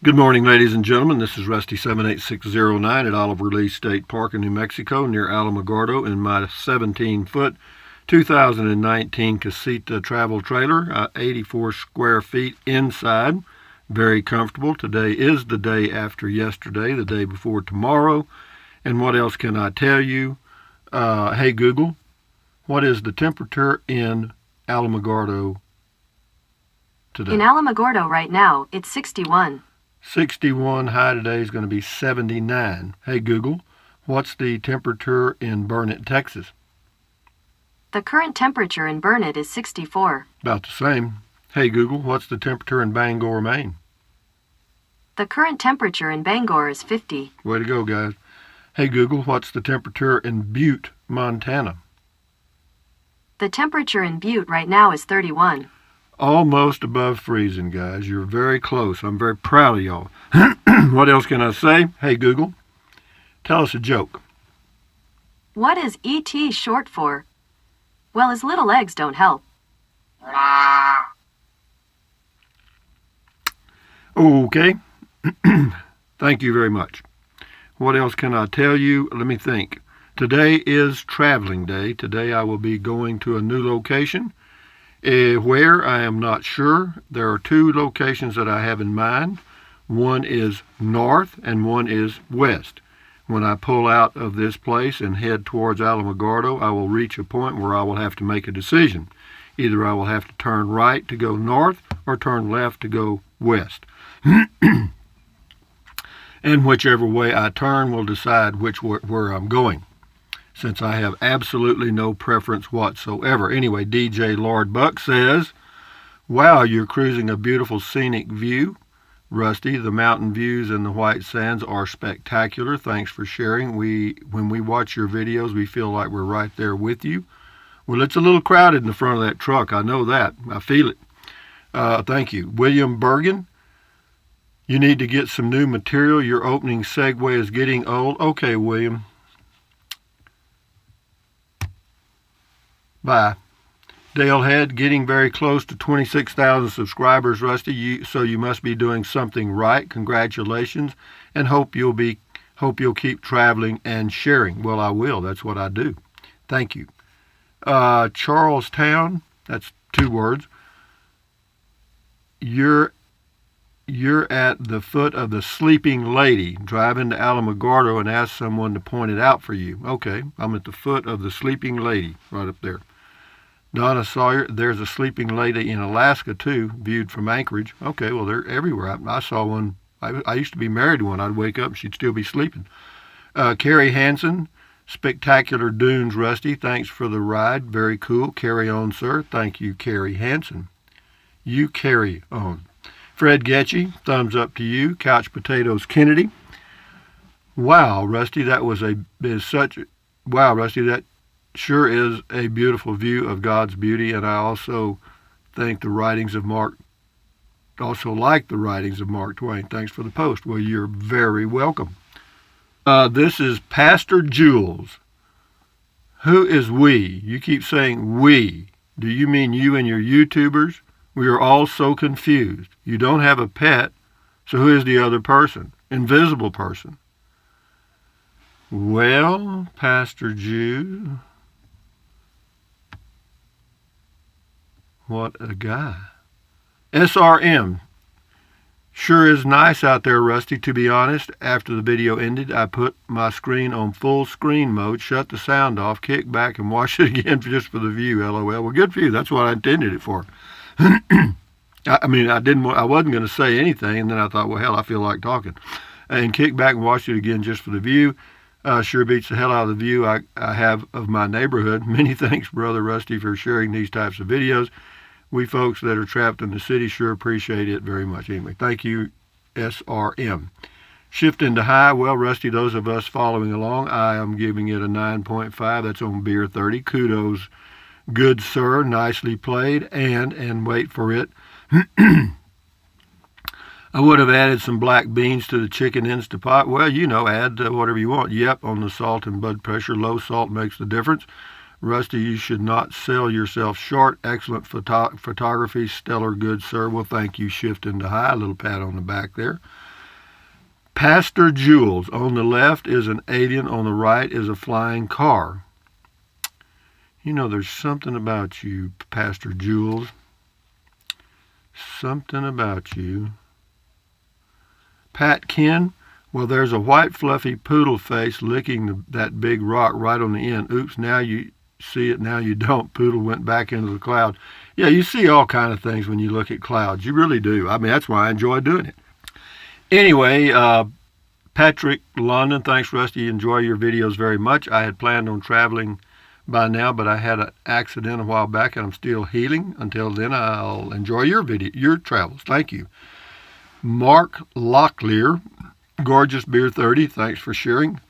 Good morning, ladies and gentlemen. This is Rusty 78609 at Oliver Lee State Park in New Mexico near Alamogordo in my 17-foot 2019 Casita travel trailer, 84 square feet inside. Very comfortable. Today is the day after yesterday, the day before tomorrow. And what else can I tell you? Hey Google, what is the temperature in Alamogordo today? In Alamogordo right now, it's 61. 61, high today is going to be 79. Hey Google, what's the temperature in Burnet, Texas? The current temperature in Burnet is 64. About the same. Hey Google, what's the temperature in Bangor, Maine? The current temperature in Bangor is 50. Way to go, guys. Hey Google, what's the temperature in Butte, Montana? The temperature in Butte right now is 31. Almost above freezing, guys. You're very close. I'm very proud of y'all. What else can I say? Hey Google, tell us a joke. What is E.T. short for? Well, his little legs don't help. Okay. Thank you very much. What else can I tell you? Let me think. Today is traveling day. Today I will be going to a new location. Where, I am not sure. There are two locations that I have in mind. One is north and one is west. When I pull out of this place and head towards Alamogordo, I will reach a point where I will have to make a decision. Either I will have to turn right to go north or turn left to go west. And whichever way I turn will decide where I'm going, since I have absolutely no preference whatsoever. Anyway, DJ Lord Buck says, wow, you're cruising a beautiful scenic view. Rusty, the mountain views and the white sands are spectacular. Thanks for sharing. When we watch your videos, we feel like we're right there with you. Well, it's a little crowded in the front of that truck. I know that. I feel it. Thank you. William Bergen, you need to get some new material. Your opening segue is getting old. Okay, William. Bye. Dale Head, getting very close to 26,000 subscribers, Rusty. So you must be doing something right. Congratulations, and hope you'll keep traveling and sharing. Well, I will. That's what I do. Thank you. Charlestown. That's 2 words. You're at the foot of the Sleeping Lady. Drive into Alamogordo and ask someone to point it out for you. Okay, I'm at the foot of the Sleeping Lady, right up there. Donna Sawyer, there's a sleeping lady in Alaska, too, viewed from Anchorage. Okay, well, they're everywhere. I saw one. I used to be married to one. I'd wake up and she'd still be sleeping. Carrie Hansen, spectacular dunes, Rusty. Thanks for the ride. Very cool. Carry on, sir. Thank you, Carrie Hansen. You carry on. Fred Getchy, thumbs up to you. Couch Potatoes Kennedy. Wow, Rusty, that sure is a beautiful view of God's beauty, and I also like the writings of Mark Twain. Thanks for the post. Well, you're very welcome. This is Pastor Jules. Who is we? You keep saying we. Do you mean you and your YouTubers? We are all so confused. You don't have a pet, so who is the other person? Invisible person. Well, Pastor Jude, what a guy. SRM. Sure is nice out there, Rusty, to be honest. After the video ended, I put my screen on full screen mode, shut the sound off, kicked back, and watched it again just for the view, LOL. Well, good for you. That's what I intended it for. I wasn't going to say anything, and then I thought, well, hell, I feel like talking. And kicked back and watched it again just for the view. Sure beats the hell out of the view I have of my neighborhood. Many thanks, Brother Rusty, for sharing these types of videos. We folks that are trapped in the city sure appreciate it very much. Anyway, thank you, SRM. Shift into high. Well, Rusty, those of us following along, I am giving it a 9.5. That's on Beer 30. Kudos, good sir. Nicely played. And wait for it. I would have added some black beans to the chicken Instapot. Well, add whatever you want. Yep, on the salt and blood pressure. Low salt makes the difference. Rusty, you should not sell yourself short. Excellent photography. Stellar, good sir. Well, thank you. Shift into high. A little pat on the back there. Pastor Jules. On the left is an alien. On the right is a flying car. You know, there's something about you, Pastor Jules. Something about you. Pat Ken. Well, there's a white fluffy poodle face licking that big rock right on the end. Oops, now you see it, now you don't. Poodle went back into the cloud. Yeah, you see all kind of things when you look at clouds. You really do. I mean, that's why I enjoy doing it. Anyway, Patrick London, thanks, Rusty. Enjoy your videos very much. I had planned on traveling by now, but I had an accident a while back, and I'm still healing. Until then, I'll enjoy your travels. Thank you. Mark Locklear, Gorgeous Beer 30, thanks for sharing.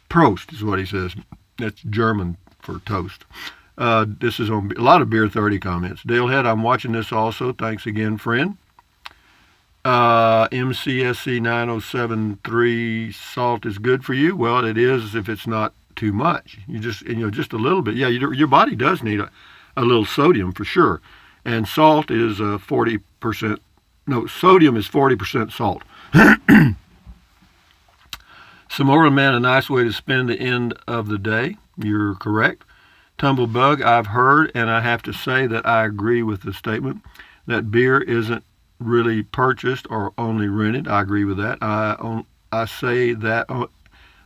Prost is what he says. That's German for toast. This is on a lot of Beer 30 comments. Dalehead, I'm watching this also. Thanks again, friend. MCSC 9073, salt is good for you. Well, it is if it's not too much. Just a little bit. Yeah, your body does need a little sodium for sure. And salt is 40%. No, sodium is 40% salt. Samora Man, a nice way to spend the end of the day. You're correct. Tumblebug, I've heard, and I have to say that I agree with the statement that beer isn't really purchased or only rented. I agree with that. I say that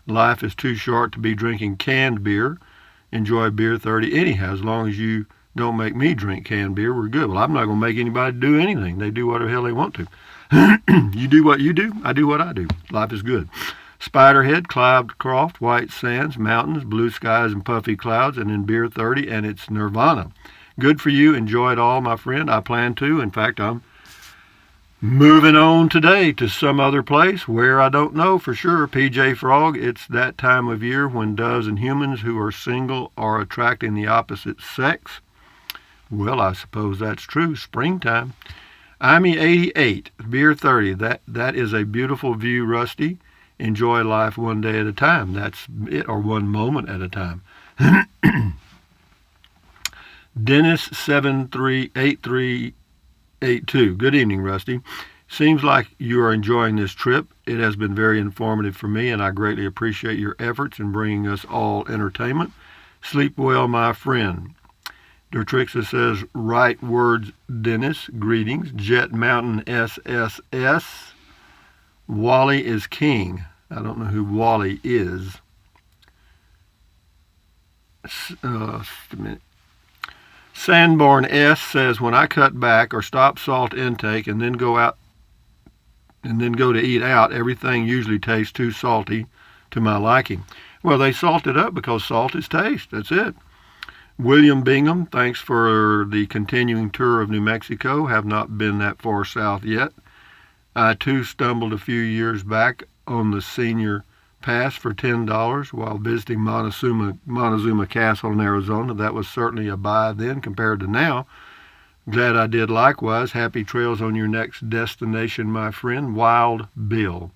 life is too short to be drinking canned beer. Enjoy Beer 30 anyhow. As long as you don't make me drink canned beer, we're good. Well, I'm not going to make anybody do anything. They do whatever the hell they want to. You do what you do. I do what I do. Life is good. Spiderhead, Cloudcroft, White Sands, Mountains, Blue Skies, and Puffy Clouds, and in Beer 30, and it's Nirvana. Good for you. Enjoy it all, my friend. I plan to. In fact, I'm moving on today to some other place where I don't know for sure. PJ Frog, it's that time of year when doves and humans who are single are attracting the opposite sex. Well, I suppose that's true. Springtime. IME 88, Beer 30. That is a beautiful view, Rusty. Enjoy life one day at a time. That's it, or one moment at a time. Dennis 738382. Good evening, Rusty. Seems like you are enjoying this trip. It has been very informative for me, and I greatly appreciate your efforts in bringing us all entertainment. Sleep well, my friend. Dertrixa says, right words, Dennis. Greetings. Jet Mountain SSS. Wally is king. I don't know who Wally is. Sandborn S says, when I cut back or stop salt intake and then go to eat out, everything usually tastes too salty to my liking. Well, they salt it up because salt is taste. That's it. William Bingham, thanks for the continuing tour of New Mexico. Have not been that far south yet. I, too, stumbled a few years back on the senior pass for $10 while visiting Montezuma Castle in Arizona. That was certainly a buy then compared to now. Glad I did likewise. Happy trails on your next destination, my friend. Wild Bill.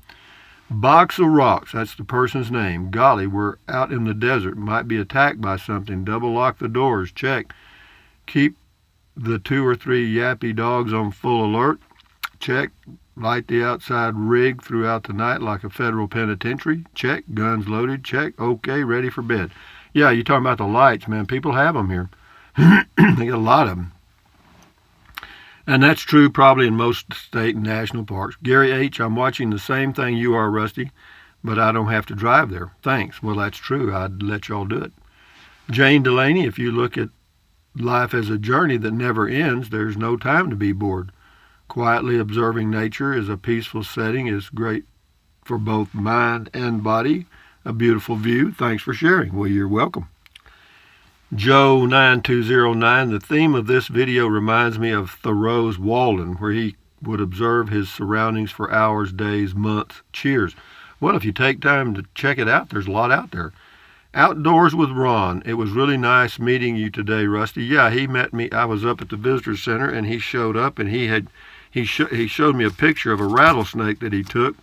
Box of Rocks, that's the person's name. Golly, we're out in the desert. Might be attacked by something. Double lock the doors. Check. Keep the 2 or 3 yappy dogs on full alert. Check. Light the outside rig throughout the night like a federal penitentiary. Check. Guns loaded. Check. Okay, ready for bed. Yeah, you're talking about the lights, man. People have them here. They got a lot of them. And that's true probably in most state and national parks. Gary H., I'm watching the same thing you are, Rusty, but I don't have to drive there. Thanks. Well, that's true. I'd let y'all do it. Jane Delaney, if you look at life as a journey that never ends, there's no time to be bored. Quietly observing nature is a peaceful setting, is great for both mind and body. A beautiful view. Thanks for sharing. Well, you're welcome. Joe 9209, the theme of this video reminds me of Thoreau's Walden, where he would observe his surroundings for hours, days, months. Cheers. Well, if you take time to check it out, there's a lot out there. Outdoors with Ron. It was really nice meeting you today, Rusty. Yeah, he met me. I was up at the visitor center, and he showed up, and he showed me a picture of a rattlesnake that he took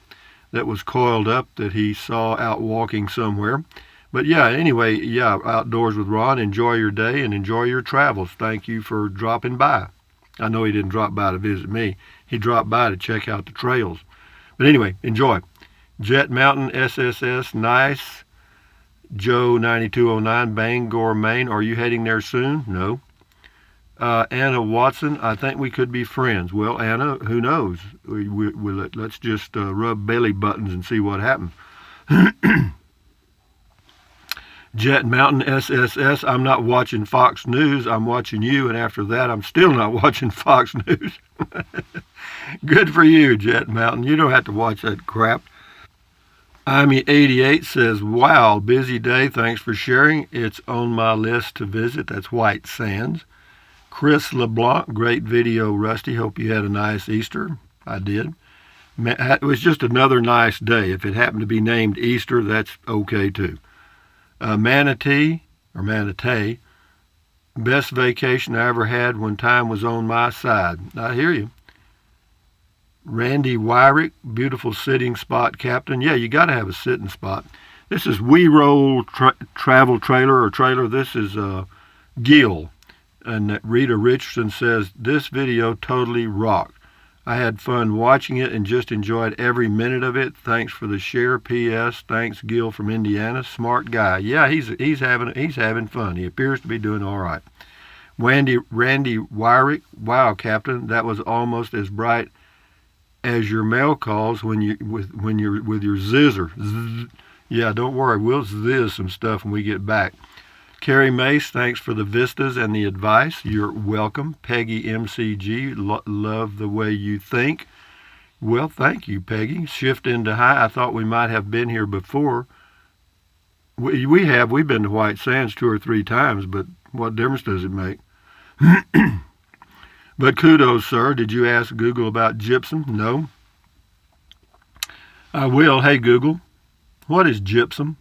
that was coiled up that he saw out walking somewhere. But yeah, anyway, yeah, Outdoors with Ron. Enjoy your day and enjoy your travels. Thank you for dropping by. I know he didn't drop by to visit me. He dropped by to check out the trails. But anyway, enjoy. Jet Mountain SSS, nice. Joe 9209, Bangor, Maine. Are you heading there soon? No. Anna Watson, I think we could be friends. Well, Anna, who knows? Let's just rub belly buttons and see what happens. Jet Mountain SSS, I'm not watching Fox News. I'm watching you, and after that, I'm still not watching Fox News. Good for you, Jet Mountain. You don't have to watch that crap. Imi88 says, wow, busy day. Thanks for sharing. It's on my list to visit. That's White Sands. Chris LeBlanc, great video, Rusty. Hope you had a nice Easter. I did. It was just another nice day. If it happened to be named Easter, that's okay too. Manatee, best vacation I ever had when time was on my side. I hear you. Randy Wyrick, beautiful sitting spot, Captain. Yeah, you got to have a sitting spot. This is We Roll Travel Trailer. This is Gil. And Rita Richardson says, this video totally rocked. I had fun watching it and just enjoyed every minute of it. Thanks for the share. P.S. Thanks, Gil from Indiana. Smart guy. Yeah, he's having fun. He appears to be doing all right. Randy Wyrick. Wow, Captain, that was almost as bright as your mail calls when you're with your zizzer. Zzz. Yeah, don't worry. We'll zizz some stuff when we get back. Carrie Mace, thanks for the vistas and the advice. You're welcome. Peggy MCG, love the way you think. Well, thank you, Peggy. Shift into high. I thought we might have been here before. We have. We've been to White Sands 2 or 3 times, but what difference does it make? But kudos, sir. Did you ask Google about gypsum? No. I will. Hey, Google, what is gypsum?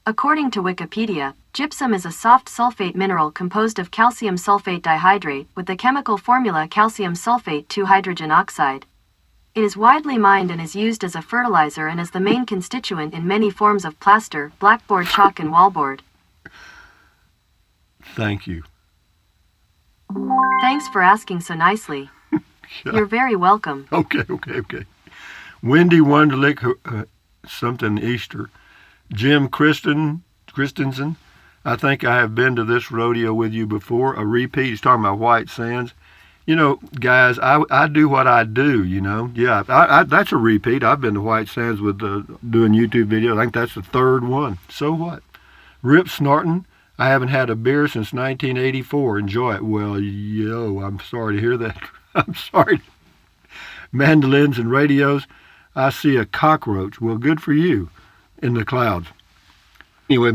According to Wikipedia, gypsum is a soft sulfate mineral composed of calcium sulfate dihydrate with the chemical formula calcium sulfate 2 hydrogen oxide. It is widely mined and is used as a fertilizer and as the main constituent in many forms of plaster, blackboard chalk, and wallboard. Thank you. Thanks for asking so nicely. You're very welcome. Okay. Wendy Wunderlich, something Easter. Jim Christensen, I think I have been to this rodeo with you before. A repeat. He's talking about White Sands. You know, guys, I do what I do, you know. Yeah, that's a repeat. I've been to White Sands with doing YouTube videos. I think that's the 3rd one. So what? Rip Snorton, I haven't had a beer since 1984. Enjoy it. Well, I'm sorry to hear that. I'm sorry. Mandolins and radios, I see a cockroach. Well, good for you. In the clouds. Anyway,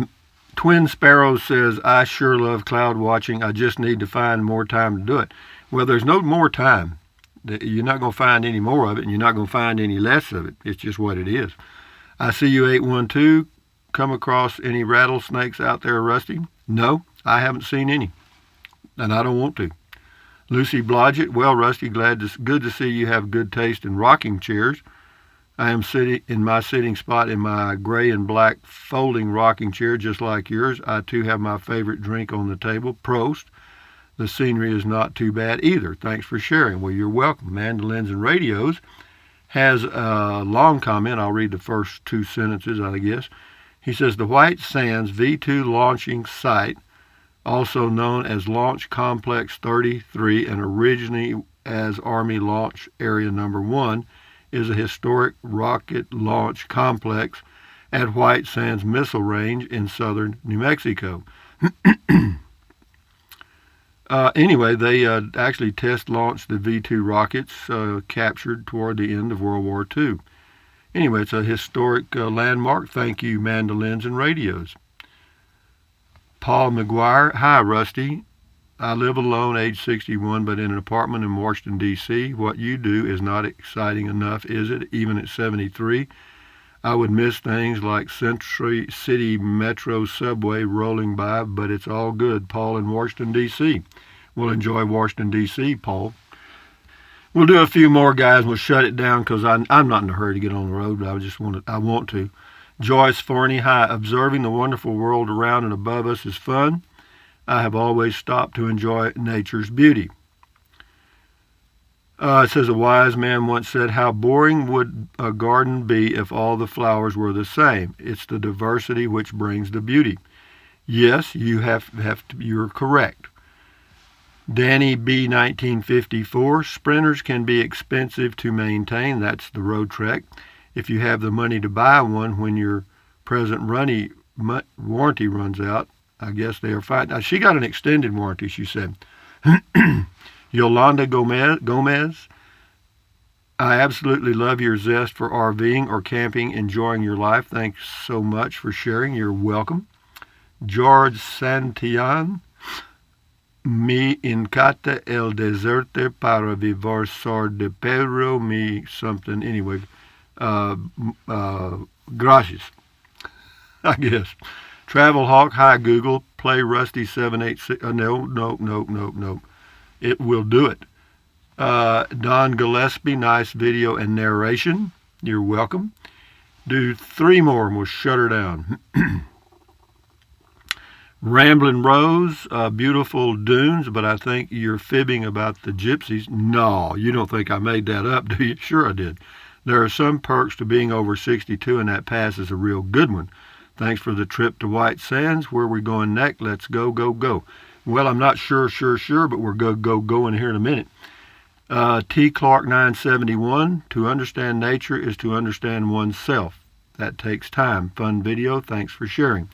Twin Sparrow says, I sure love cloud watching. I just need to find more time to do it. Well, there's no more time. You're not going to find any more of it, and you're not going to find any less of it. It's just what it is. I see you 812. Come across any rattlesnakes out there, Rusty? No, I haven't seen any, and I don't want to. Lucy Blodgett, well, Rusty, good to see you have good taste in rocking chairs. I am sitting in my sitting spot in my gray and black folding rocking chair just like yours. I too have my favorite drink on the table. Prost. The scenery is not too bad either. Thanks for sharing. Well, you're welcome. Mandolins and Radios has a long comment. I'll read the first 2 sentences, I guess. He says, the White Sands V2 launching site, also known as Launch Complex 33 and originally as Army Launch Area Number 1, is a historic rocket launch complex at White Sands Missile Range in southern New Mexico. Anyway, they actually test launched the V2 rockets captured toward the end of World War II. Anyway, it's a historic landmark. Thank you, Mandolins and Radios. Paul McGuire, hi, Rusty. I live alone, age 61, but in an apartment in Washington, D.C. What you do is not exciting enough, is it? Even at 73, I would miss things like Century City Metro subway rolling by, but it's all good. Paul in Washington, D.C. We'll enjoy Washington, D.C., Paul. We'll do a few more, guys, and we'll shut it down because I'm not in a hurry to get on the road, but I want to. Joyce Forney, hi. Observing the wonderful world around and above us is fun. I have always stopped to enjoy nature's beauty. It says a wise man once said, "How boring would a garden be if all the flowers were the same? It's the diversity which brings the beauty." Yes, you're correct. Danny B. 1954, sprinters can be expensive to maintain. That's the Road Trek. If you have the money to buy one when your present warranty runs out, I guess they are fine. Now, she got an extended warranty, she said. Yolanda Gomez, I absolutely love your zest for RVing or camping, enjoying your life. Thanks so much for sharing. You're welcome. George Santillan, me encanta el deserte para vivir sur de Pedro, me something. Anyway, gracias, I guess. Travel Hawk, hi Google, play Rusty 786. No. It will do it. Don Gillespie, nice video and narration. You're welcome. Do 3 more and we'll shut her down. Ramblin' Rose, beautiful dunes, but I think you're fibbing about the gypsies. No, you don't think I made that up, do you? Sure I did. There are some perks to being over 62, and that pass is a real good one. Thanks for the trip to White Sands. Where are we going next? Let's go. Well, I'm not sure, but we're going here in a minute. T. Clark 971, to understand nature is to understand oneself. That takes time. Fun video. Thanks for sharing.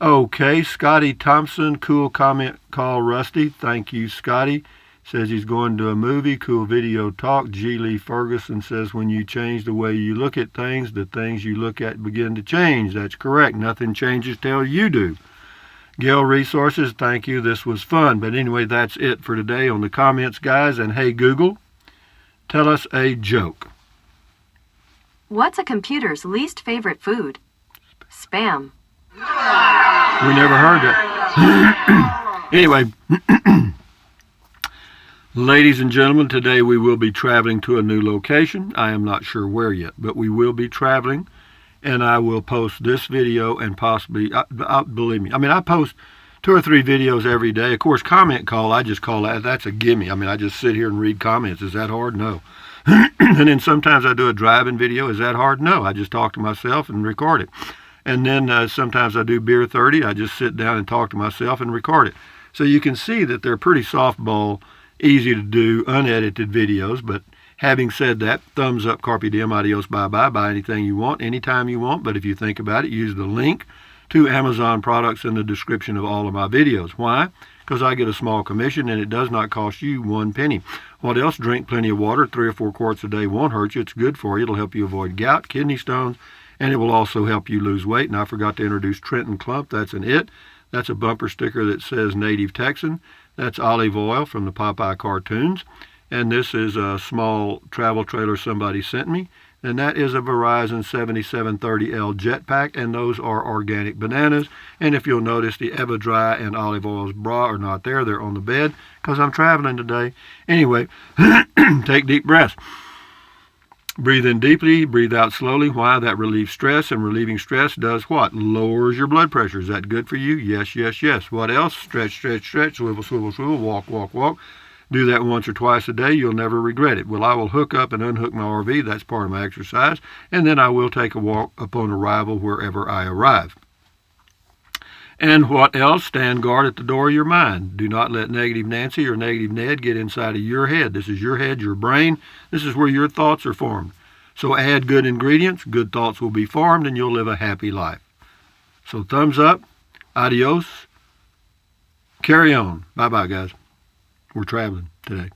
Okay, Scotty Thompson, cool comment, call Rusty. Thank you, Scotty. Says he's going to a movie, cool video talk. G. Lee Ferguson says when you change the way you look at things, the things you look at begin to change. That's correct. Nothing changes till you do. Gail Resources, thank you. This was fun. But anyway, that's it for today on the comments, guys. And hey, Google, tell us a joke. What's a computer's least favorite food? Spam. We never heard that. Anyway, ladies and gentlemen, today we will be traveling to a new location. I am not sure where yet, but we will be traveling. And I will post this video and possibly, believe me, I post 2 or 3 videos every day. Of course, comment call, I just call that, that's a gimme. I just sit here and read comments. Is that hard? No. And then sometimes I do a driving video. Is that hard? No. I just talk to myself and record it. And then sometimes I do Beer 30. I just sit down and talk to myself and record it. So you can see that they're pretty softball, easy to do, unedited videos, but having said that, thumbs up, carpe diem, adios, bye-bye. Buy anything you want, anytime you want. But if you think about it, use the link to Amazon products in the description of all of my videos. Why? Because I get a small commission and it does not cost you 1 penny. What else? Drink plenty of water. 3 or 4 quarts a day won't hurt you. It's good for you. It'll help you avoid gout, kidney stones, and it will also help you lose weight. And I forgot to introduce Trenton Clump. That's an it. That's a bumper sticker that says Native Texan. That's olive oil from the Popeye cartoons. And this is a small travel trailer somebody sent me. And that is a Verizon 7730L jetpack, and those are organic bananas. And if you'll notice, the Evadry and Olive Oil's bra are not there. They're on the bed because I'm traveling today. Anyway, take deep breaths. Breathe in deeply, breathe out slowly. Why? That relieves stress, and relieving stress does what? Lowers your blood pressure. Is that good for you? Yes. What else? Stretch, swivel, walk. Do that once or twice a day. You'll never regret it. Well, I will hook up and unhook my RV. That's part of my exercise. And then I will take a walk upon arrival wherever I arrive. And what else? Stand guard at the door of your mind. Do not let Negative Nancy or Negative Ned get inside of your head. This is your head, your brain. This is where your thoughts are formed. So add good ingredients, good thoughts will be formed, and you'll live a happy life. So thumbs up, adios, carry on. Bye-bye, guys. We're traveling today.